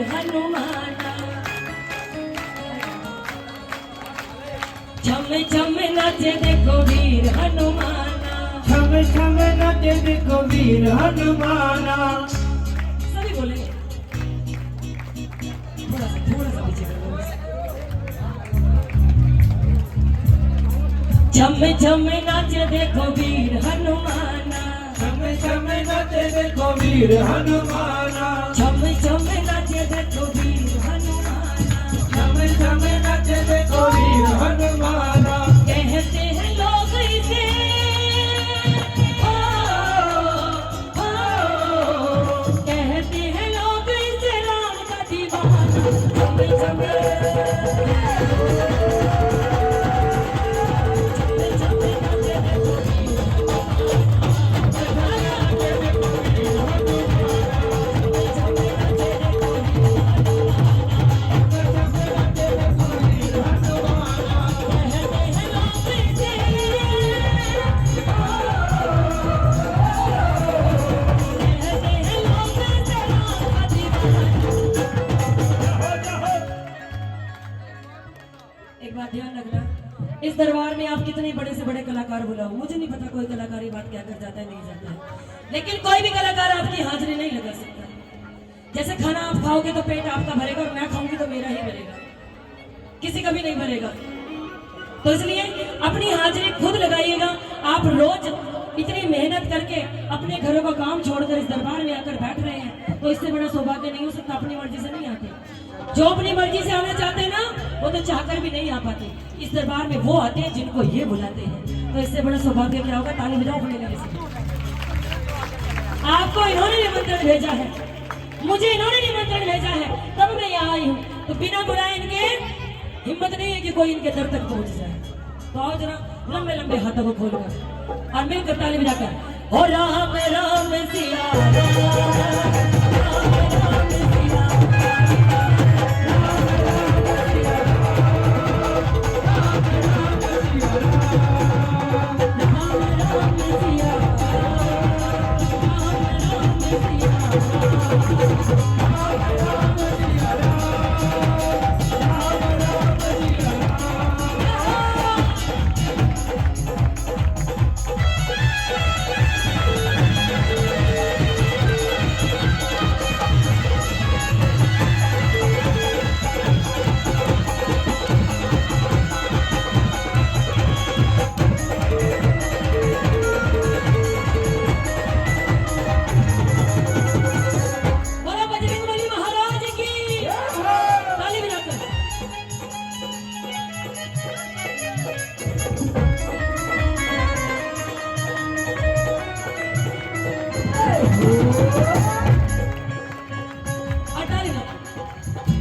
हनुमाना छम छम नाचे देखो वीर हनुमाना, छम छम नाचे देखो वीर हनुमाना। सभी बोलेंगे थोड़ा सा पीछे करो। छम छम नाचे देखो वीर हनुमाना, छम छम नाचे देखो वीर हनुमाना। छम छम नाचे देखो वीर हनुमाना, छम छम नाचे देखो वीर हनुमाना। कहते हैं लोग इसे ओ, कहते हैं लोग इसे राम का दीवाना। छम छम एक बात ध्यान रखना, इस दरबार में आप कितने बड़े से बड़े कलाकार बुलाओ, मुझे नहीं पता कोई कलाकार ये बात क्या कर जाता है नहीं जाता है, लेकिन कोई भी कलाकार आपकी हाजिरी नहीं लगा सकता। जैसे खाना आप खाओगे तो पेट आपका भरेगा और मैं खाऊंगी तो मेरा ही भरेगा, किसी का भी नहीं भरेगा। तो इसलिए अपनी हाजिरी खुद लगाइएगा। आप रोज इतनी मेहनत करके अपने घरों का काम छोड़कर इस दरबार में आकर बैठ रहे हैं, तो इससे बड़ा सौभाग्य नहीं हो सकता। अपनी मर्जी से नहीं आते, जो अपनी मर्जी से आना चाहते हैं ना वो तो चाहकर भी नहीं आ पाते। इस दरबार में वो आते हैं जिनको ये बुलाते हैं, तो इससे बड़ा सौभाग्य क्या होगा। ताली बजाओ अपने लिए से। आपको इन्होंने निमंत्रण भेजा है, मुझे इन्होंने निमंत्रण भेजा है, तब मैं यहाँ आई हूँ। तो बिना बुलाए इनके हिम्मत नहीं है कि कोई इनके दर तक पहुंच जाए। तो आओ जरा लंबे लंबे हाथों को खोलकर और मिलकर ताली बजाकर ओ राम राम सिया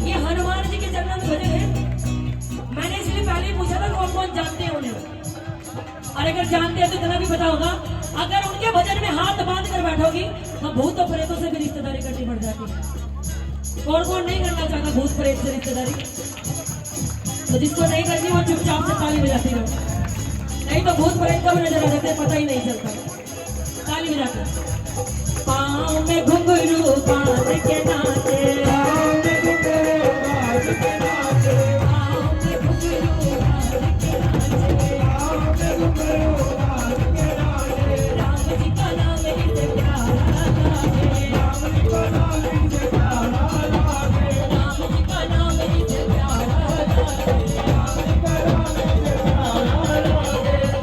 ये हनुमान जी के जन्म भजन है। मैंने इसलिए पहले ही पूछा था कौन कौन जानते हैं उन्हें, और अगर जानते हैं तो इतना भी पता होगा, अगर उनके भजन में हाथ बांध कर बैठोगी तो भूत और प्रेतों से भी रिश्तेदारी करनी पड़ जाती है। कौन कौन नहीं करना चाहता भूत प्रेत से रिश्तेदारी? तो जिसको नहीं करनी वो चुपचाप से ताली बजाती रहो, नहीं तो भूत प्रेत कब नजर आ जाते पता ही नहीं चलता। ताली बजाकर पाँव में घुंघरू बांध के नाचे, पाँव में घुंघरू बांध के नाचे, पाँव में घुंघरू बांध के नाचे, पाँव में घुंघरू बांध के नाचे। राम जी का नाम इसे प्यारा लागे, राम जी का नाम इसे प्यारा लागे, राम जी का नाम इसे प्यारा लागे, राम जी का नाम इसे प्यारा लागे।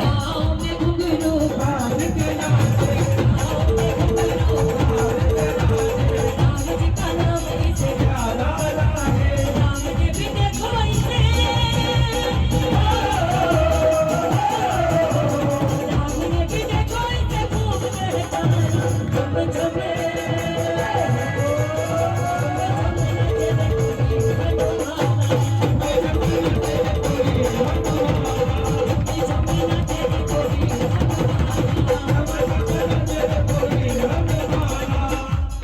पाँव में घुंघरू बांध के नाचे, पाँव में घुंघरू बांध के नाचे, राम जी का नाम इसे प्यारा लागे, राम जी भी देखो इसे, राम जी भी देखो इसे खूब पहचाना। छम छम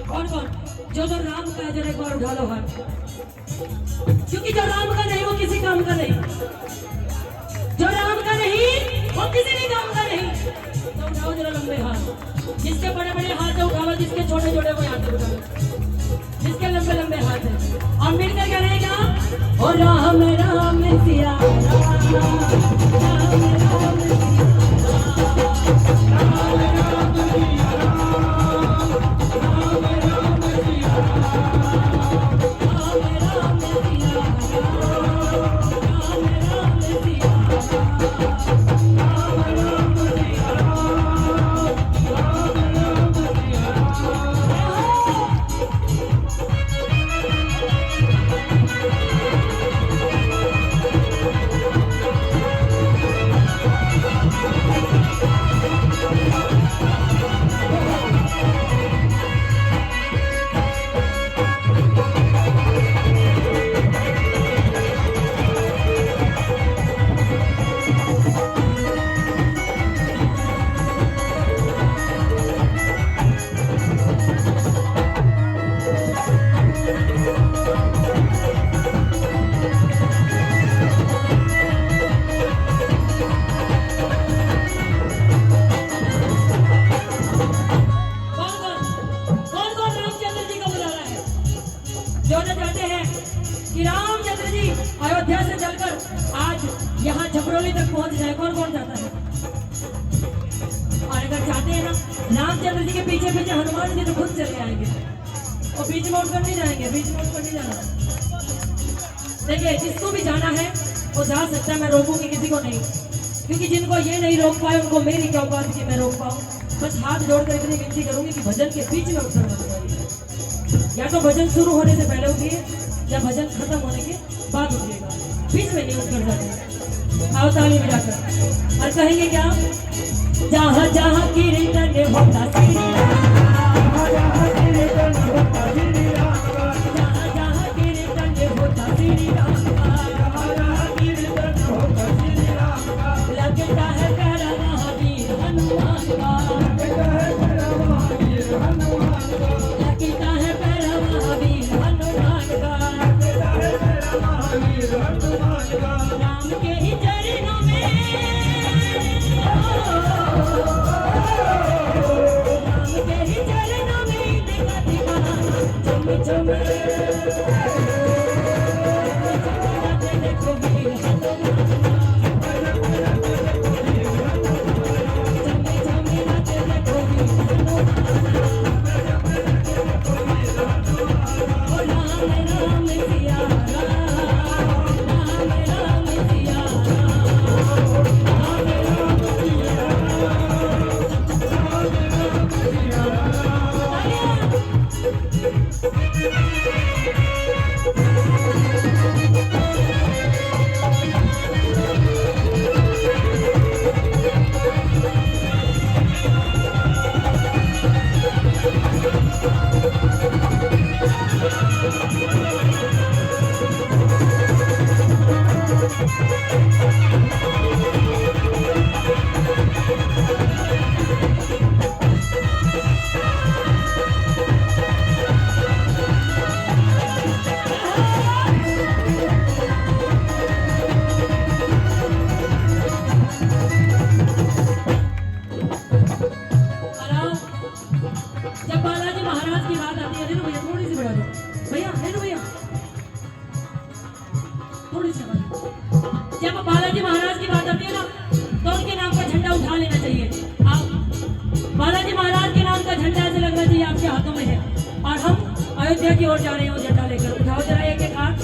कौन कौन जो जो राम का है जरा एक बार उठा लो हाथ, क्योंकि जो राम का नहीं वो किसी काम का नहीं, जो राम का नहीं वो किसी भी काम का नहीं। तो उठाओ जरा लंबे हाथ, जिसके बड़े बड़े हाथ है उठा लो, जिसके छोटे छोटे वो हाथ उठा लो। जिसके लंबे लंबे हाथ हैं और मिलकर कह रहे हैं क्या? ओ राम राम सिया राम, राम राम कि रामचंद्र जी अयोध्या से चलकर आज यहाँ झपरोली तक पहुंच जाए। कौन कौन चाहता है? और अगर चाहते हैं ना रामचंद्र जी के पीछे पीछे हनुमान जी तो खुद चले आएंगे और बीच में उठकर नहीं जाएंगे, बीच में उठकर नहीं जाना। देखिए जिसको भी जाना है वो जा सकता है, मैं रोकूंगी किसी को नहीं, क्योंकि जिनको ये नहीं रोक पाए उनको मेरी क्या औकात कि मैं रोक पाऊँ। बस हाथ जोड़कर इतनी विनती करूंगी कि भजन के बीच में उठकर मत जाइए, या तो भजन शुरू होने से पहले उठिए या भजन खत्म होने के बाद उठिएगा, बीच में नहीं उठकर जाइए। आओ ताली बजाकर और कहेंगे क्या? जहाँ जहाँ कीर्तन होता श्री राम, जहाँ कीर्तन होता श्री राम, जहाँ जहाँ कीर्तन होता श्री राम, जहाँ कीर्तन होता श्री राम, लगता है प्यारा महावीर हनुमान का, लगता है प्यारा महावीर हनुमान का, लगता है प्यारा महावीर हनुमान का, लगता है प्यारा महावीर हनुमान का। राम के ही चरणों में जब बालाजी महाराज की बात आती है, भैया थोड़ी सी बढ़ा दो, भैया भैया थोड़ी सी बढ़ा। जब बालाजी महाराज की बात आती है ना तो उनके नाम का झंडा उठा लेना चाहिए। आप बालाजी महाराज के नाम का झंडा ऐसे लगना चाहिए आपके हाथों में है, और हम अयोध्या की ओर जा रहे हो झंडा लेकर। उठाओ जरा एक एक हाथ,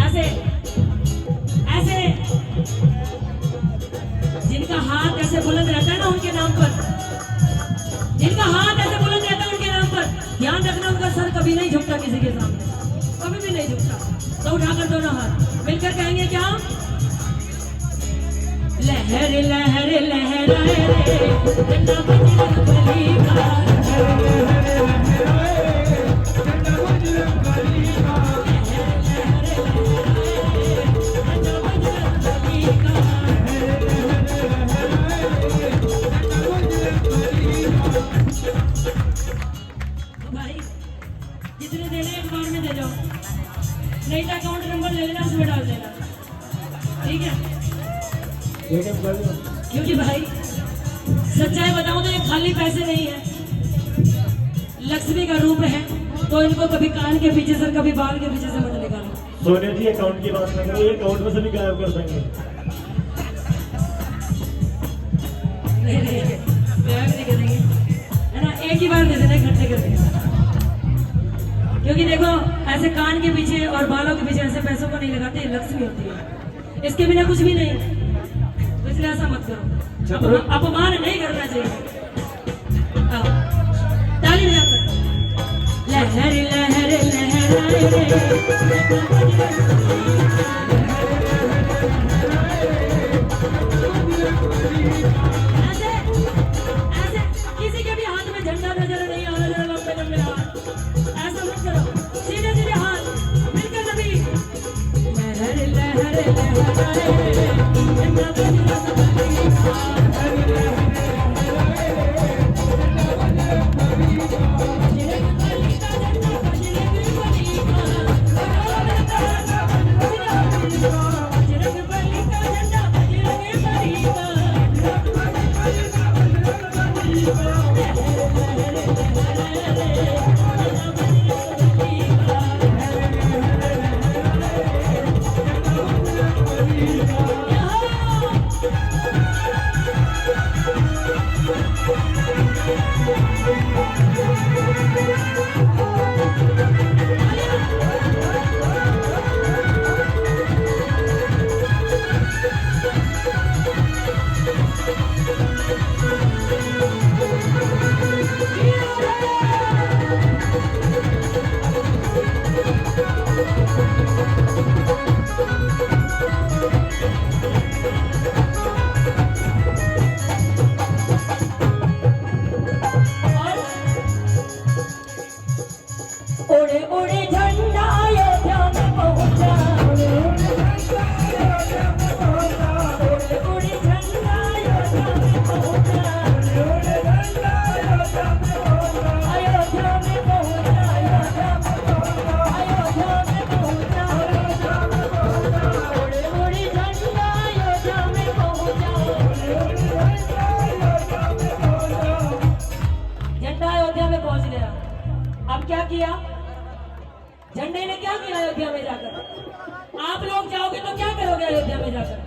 ऐसे ऐसे, जिनका हाथ ऐसे बुलंद रहता है ना उनके नाम पर, जिनका हाथ ऐसे बुलंद रहता है उनके नाम पर ध्यान रखना, उनका सर कभी नहीं झुकता किसी के सामने, कभी भी नहीं झुकता। तो उठाकर दोनों हाथ मिलकर कहेंगे क्या? लहर लहर लहराए रे झंडा बजरंगबली का, लहर लहराए झंडा बजरंगबली का, लहर लहराए झंडा बजरंगबली का, भाई जितने देने एक बार में दे जाओ, नहीं तो अकाउंट नंबर ले लेना, उसमें डाल देना, ठीक है? क्योंकि भाई सच्चाई बताऊं तो ये खाली पैसे नहीं है, लक्ष्मी का रूप है। तो इनको कभी कान के पीछे से कभी बाल के पीछे से मत निकालो। सोनिया जी अकाउंट की बात कर रहे हैं, अकाउंट में से भी गायब कर देंगे। नहीं नहीं करेंगे, है ना, एक ही बार दे देना, इकट्ठे कर देंगे। क्योंकि देखो ऐसे कान के पीछे और बालों के पीछे ऐसे पैसों को नहीं लगाते, लक्ष्मी होती है, इसके बिना कुछ भी नहीं, तो इसलिए ऐसा मत करो, अपमान नहीं करना चाहिए। आओ ताली बजाकर लहर लहर ऐसे ऐसे किसी के भी हाथ में झंडा नजर नहीं आ रहा, लंबे लंबे हाथ, ऐसा मत करो, सीधे सीधे हाथ मिलकर सभी लहर लहर उड़े उड़े झंडा अयोध्या में पहुंचा, उड़े उड़े झंडा अयोध्या में पहुंचा, अयोध्या में पहुंचा, अयोध्या में पहुंचा, उड़े उड़े झंडा अयोध्या में पहुंचा, झंडा अयोध्या में पहुंच गया। अब क्या किया झंडे ने, क्या किया अयोध्या में जाकर? आप लोग जाओगे तो क्या करोगे अयोध्या में जाकर?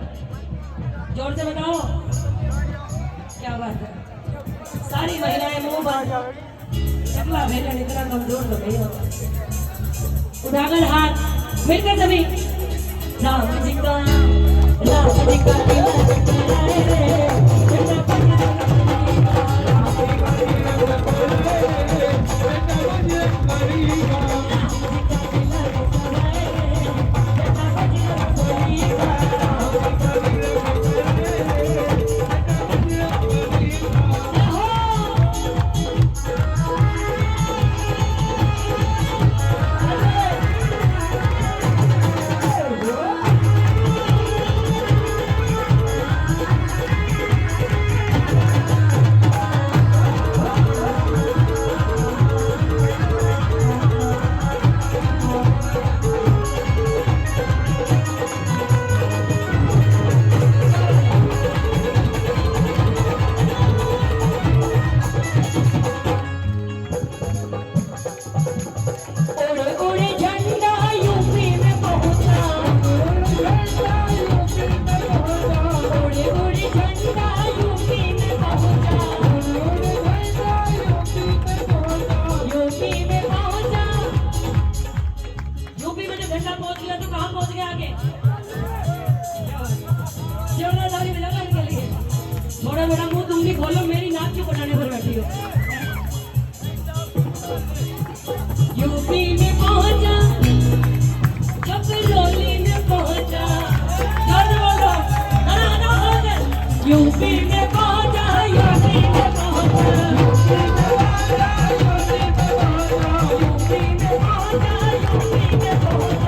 जोर से बताओ, क्या बात है, सारी महिलाएं मुंह बांध, चकला भेजा इतना कमजोर तो नहीं होगा। उठाकर हाथ मिलकर सभी राम जी का थोड़ा बड़ा मुंह तुम भी खोलो, मेरी नाक क्यों बनाने पर बैठी हो? यूपी में पहुंचा, चपलोली में पहुंचा, यूपी में पहुंचा, यूपी में पहुंचा, यूपी में पहुंचा, यूपी में पहुंचा,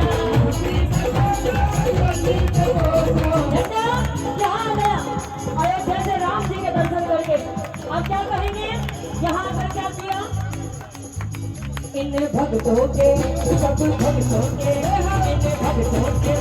अयोध्या से राम जी के दर्शन करके अब क्या कहेंगे? यहाँ पर क्या किया? इन भक्तों के, सब भक्तों के, इन भक्तों के